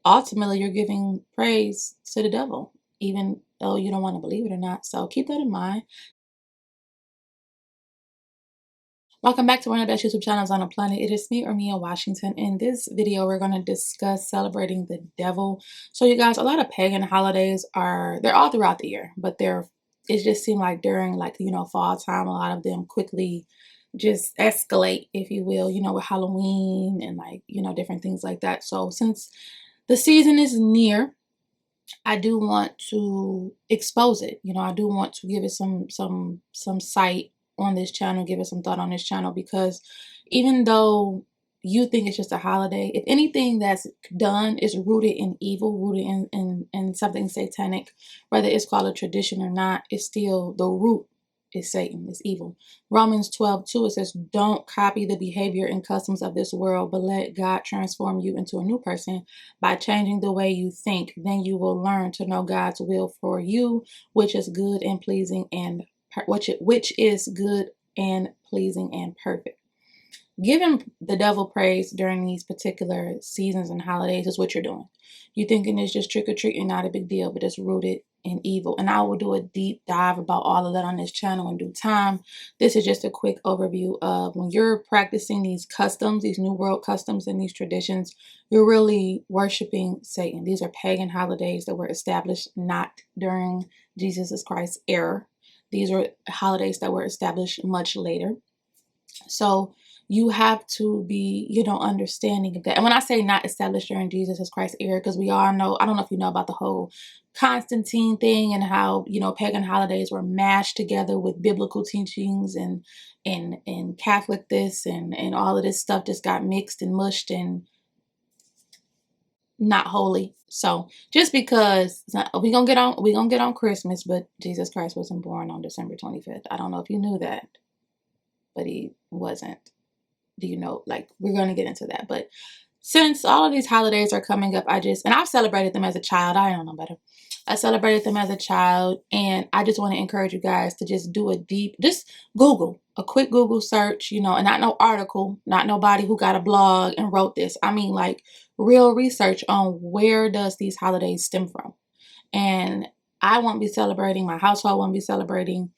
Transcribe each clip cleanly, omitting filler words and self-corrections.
ultimately you're giving praise to the devil, even though you don't want to believe it or not. So keep that in mind. Welcome back to one of the best YouTube channels on the planet. It is me, OrmiaWashington. In this video, we're going to discuss celebrating the devil. So you guys, a lot of pagan holidays they're all throughout the year, but it just seemed like during fall time, a lot of them quickly just escalate, if you will, with Halloween and different things like that. So since the season is near, I do want to expose it. I do want to give it some sight on this channel, give it some thought on this channel, because even though you think it's just a holiday, if anything that's done is rooted in evil, rooted in something satanic, whether it's called a tradition or not, it's still the root is Satan, is evil. Romans 12:2, it says, don't copy the behavior and customs of this world, but let God transform you into a new person by changing the way you think. Then you will learn to know God's will for you, which is good and pleasing and which is good and pleasing and perfect. Giving the devil praise during these particular seasons and holidays is what you're doing. You're thinking it's just trick-or-treating, not a big deal, but it's rooted in evil. And I will do a deep dive about all of that on this channel in due time. This is just a quick overview of when you're practicing these customs, these new world customs and these traditions, you're really worshiping Satan. These are pagan holidays that were established not during Jesus Christ's era. These are holidays that were established much later. So you have to be, understanding of that. And when I say not established during Jesus Christ's era, because we all know, I don't know if you know about the whole Constantine thing and how, pagan holidays were mashed together with biblical teachings and Catholic this and all of this stuff just got mixed and mushed and not holy. So just because we're gonna get on Christmas, but Jesus Christ wasn't born on December 25th. I don't know if you knew that, but he wasn't. Do you know, we're going to get into that. But since all of these holidays are coming up, and I've celebrated them as a child. I don't know better. I celebrated them as a child, and I just want to encourage you guys to just do just Google, a quick Google search, and not no article, not nobody who got a blog and wrote this. I mean, real research on where does these holidays stem from. And I won't be celebrating, my household won't be celebrating,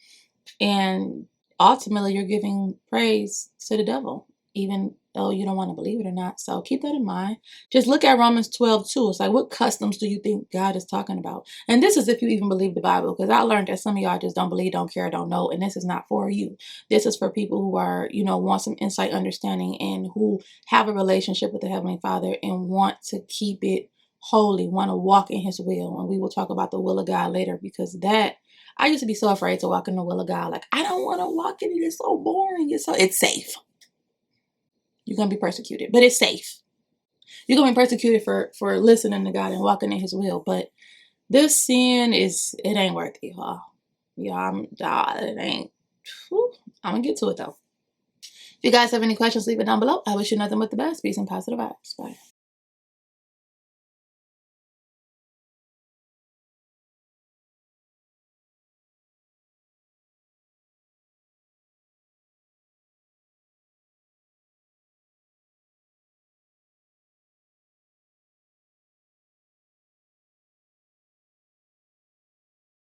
and ultimately you're giving praise to the devil, even though you don't want to believe it or not. So keep that in mind. Just look at Romans 12:2. It's like, what customs do you think God is talking about? And this is if you even believe the Bible, because I learned that some of y'all just don't believe, don't care, don't know. And this is not for you. This is for people who are, want some insight, understanding, and who have a relationship with the Heavenly Father and want to keep it holy, want to walk in His will. And we will talk about the will of God later, because I used to be so afraid to walk in the will of God. I don't want to walk in it. It's so boring. It's safe. You're going to be persecuted, but it's safe. You're going to be persecuted for listening to God and walking in His will. But this sin it ain't worth it, y'all. It ain't. I'm going to get to it though. If you guys have any questions, leave it down below. I wish you nothing but the best. Peace and positive vibes. Bye.